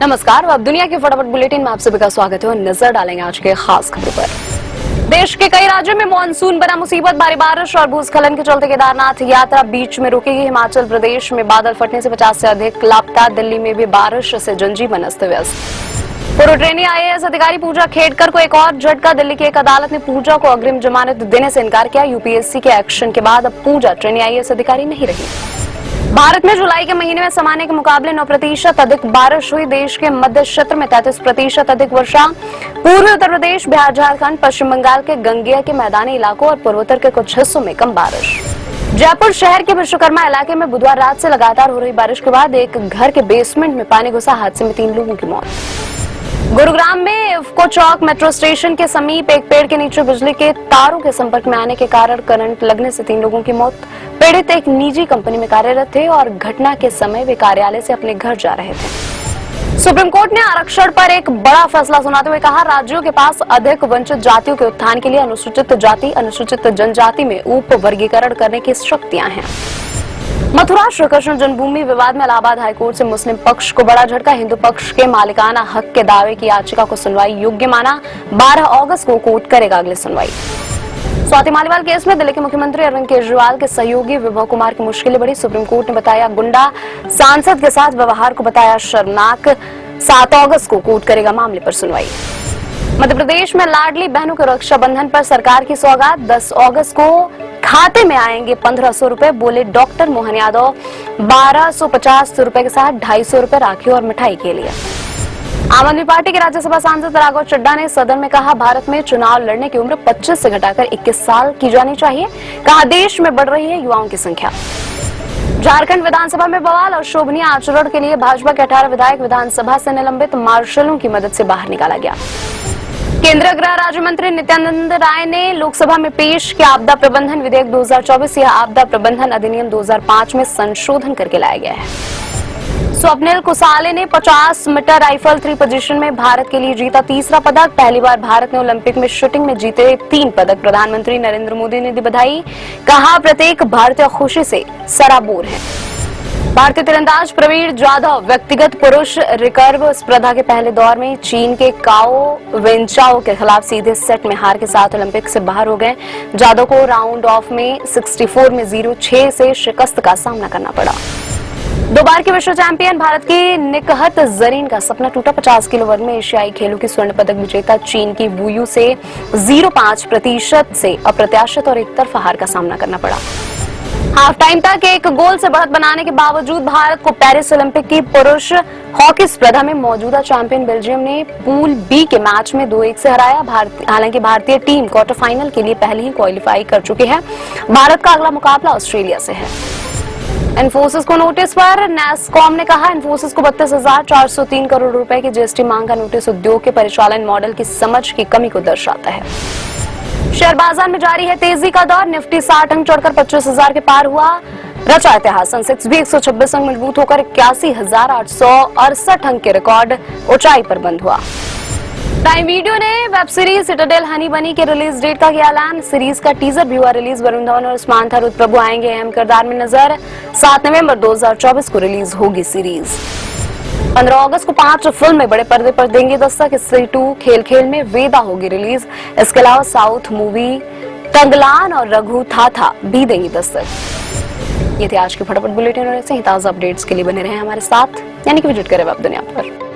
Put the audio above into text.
नमस्कार, अब दुनिया के फटाफट बुलेटिन में आप सभी का स्वागत है और नजर डालेंगे आज के खास खबरों पर। देश के कई राज्यों में मानसून बना मुसीबत। भारी बारिश और भूस्खलन के चलते केदारनाथ यात्रा बीच में रुकेगी। हिमाचल प्रदेश में बादल फटने से 50 से अधिक लापता। दिल्ली में भी बारिश से जनजीवन अस्त व्यस्त। पूर्व ट्रेनी IAS अधिकारी पूजा खेड़कर को एक और झटका। दिल्ली की एक अदालत ने पूजा को अग्रिम जमानत देने से इनकार किया। यूपीएससी के एक्शन के बाद अब पूजा ट्रेनी IAS अधिकारी नहीं रही। भारत में जुलाई के महीने में सामान्य के मुकाबले 9% अधिक बारिश हुई। देश के मध्य क्षेत्र में 33% अधिक वर्षा। पूर्वी उत्तर प्रदेश, बिहार, झारखंड, पश्चिम बंगाल के गंगेय के मैदानी इलाकों और पूर्वोत्तर के कुछ हिस्सों में कम बारिश। जयपुर शहर के विश्वकर्मा इलाके में बुधवार रात से लगातार हो रही बारिश के बाद एक घर के बेसमेंट में पानी घुसा। हादसे में 3 लोगों की मौत। गुरुग्राम में इफ्को चौक मेट्रो स्टेशन के समीप एक पेड़ के नीचे बिजली के तारों के संपर्क में आने के कारण करंट लगने से 3 लोगों की मौत। पीड़ित एक निजी कंपनी में कार्यरत थे और घटना के समय वे कार्यालय से अपने घर जा रहे थे। सुप्रीम कोर्ट ने आरक्षण पर एक बड़ा फैसला सुनाते हुए कहा, राज्यों के पास अधिक वंचित जातियों के उत्थान के लिए अनुसूचित जाति, अनुसूचित जनजाति में उप वर्गीकरण करने की शक्तियां हैं। मथुरा श्री कृष्ण जन्मभूमि विवाद में इलाहाबाद हाईकोर्ट से मुस्लिम पक्ष को बड़ा झटका। हिंदू पक्ष के मालिकाना हक के दावे की याचिका को सुनवाई योग्य माना। 12 अगस्त को कोर्ट करेगा अगली सुनवाई। स्वाति मालीवाल केस में दिल्ली के मुख्यमंत्री अरविंद केजरीवाल के सहयोगी विभव कुमार की मुश्किलें बढ़ी। सुप्रीम कोर्ट ने बताया गुंडा, सांसद के साथ व्यवहार को बताया शर्मनाक। 7 अगस्त को कोर्ट करेगा मामले पर सुनवाई। मध्य प्रदेश में लाडली बहनों के रक्षाबंधन पर सरकार की सौगात। 10 अगस्त को खाते में आएंगे 1500 रुपए, बोले डॉक्टर मोहन यादव। 1250 रुपए के साथ 250 रुपए राखी और मिठाई के लिए। आम आदमी पार्टी के राज्यसभा सांसद राघव चड्ढा ने सदन में कहा, भारत में चुनाव लड़ने की उम्र 25 से घटाकर 21 साल की जानी चाहिए। कहा, देश में बढ़ रही है युवाओं की संख्या। झारखंड विधानसभा में बवाल और शोभनीय आचरण के लिए भाजपा के 18 विधायक विधानसभा से निलंबित। मार्शलों की मदद से बाहर निकाला गया। केंद्रीय गृह राज्य मंत्री नित्यानंद राय ने लोकसभा में पेश किया आपदा प्रबंधन विधेयक 2024। यह आपदा प्रबंधन अधिनियम 2005 में संशोधन करके लाया गया है। स्वप्निल कुसाले ने 50 मीटर राइफल 3 पोजीशन में भारत के लिए जीता तीसरा पदक। पहली बार भारत ने ओलंपिक में शूटिंग में जीते 3 पदक। प्रधानमंत्री नरेंद्र मोदी ने दी बधाई। कहा, प्रत्येक भारतीय खुशी से सराबोर है। भारतीय तीरंदाज प्रवीण जाधव व्यक्तिगत पुरुष रिकर्व स्पर्धा के पहले दौर में चीन के काओ वेनचाओ के खिलाफ सीधे सेट में हार के साथ ओलंपिक से बाहर हो गए। जाधव को राउंड ऑफ में 64 में 0-6 से शिकस्त का सामना करना पड़ा। 2 बार के विश्व चैंपियन भारत की निकहत जरीन का सपना टूटा। 50 किलो वर्ग में एशियाई खेलों की स्वर्ण पदक विजेता चीन की वुयू से 0.5% से अप्रत्याशित और एक तरफा हार का सामना करना पड़ा। हाफ टाइम तक एक गोल से बढ़त बनाने के बावजूद भारत को पेरिस ओलंपिक की पुरुष हॉकी स्पर्धा में मौजूदा चैंपियन बेल्जियम ने पूल बी के मैच में 2-1 से हराया। हालांकि भारतीय टीम क्वार्टर फाइनल के लिए पहले ही क्वालिफाई कर चुकी है। भारत का अगला मुकाबला ऑस्ट्रेलिया से है। इन्फोसिस को नोटिस पर नैसकॉम ने कहा, इन्फोसिस को 32,403 करोड़ रुपए की जीएसटी मांग का नोटिस उद्योग के परिचालन मॉडल की समझ की कमी को दर्शाता है। शेयर बाजार में जारी है तेजी का दौर। निफ्टी 60 अंक चढ़कर 25,000 के पार हुआ। रचा इतिहास। सेंसेक्स भी 126 अंक मजबूत होकर 81,868 अंक के रिकॉर्ड ऊंचाई पर बंद हुआ। प्राइम वीडियो ने वेब सीरीज सिटाडेल हनी बनी के रिलीज डेट का किया ऐलान। सीरीज का टीजर भी हुआ रिलीज। वरुण धवन और समांथा रुद्र प्रभु आएंगे अहम किरदार में नजर। 7 नवंबर 2024 को रिलीज होगी सीरीज। 15 अगस्त को 5 फिल्में बड़े पर्दे पर देंगे दस्तक। इससे 2 खेल खेल में वेदा होगी रिलीज। इसके अलावा साउथ मूवी तंगलान और रघु थाथा भी देंगी दस्तक। ये थे आज के फटाफट बुलेटिन और ऐसे ही ताजा अपडेट्स के लिए बने रहे हमारे साथ, यानी कि विजिट करें वेब दुनिया पर।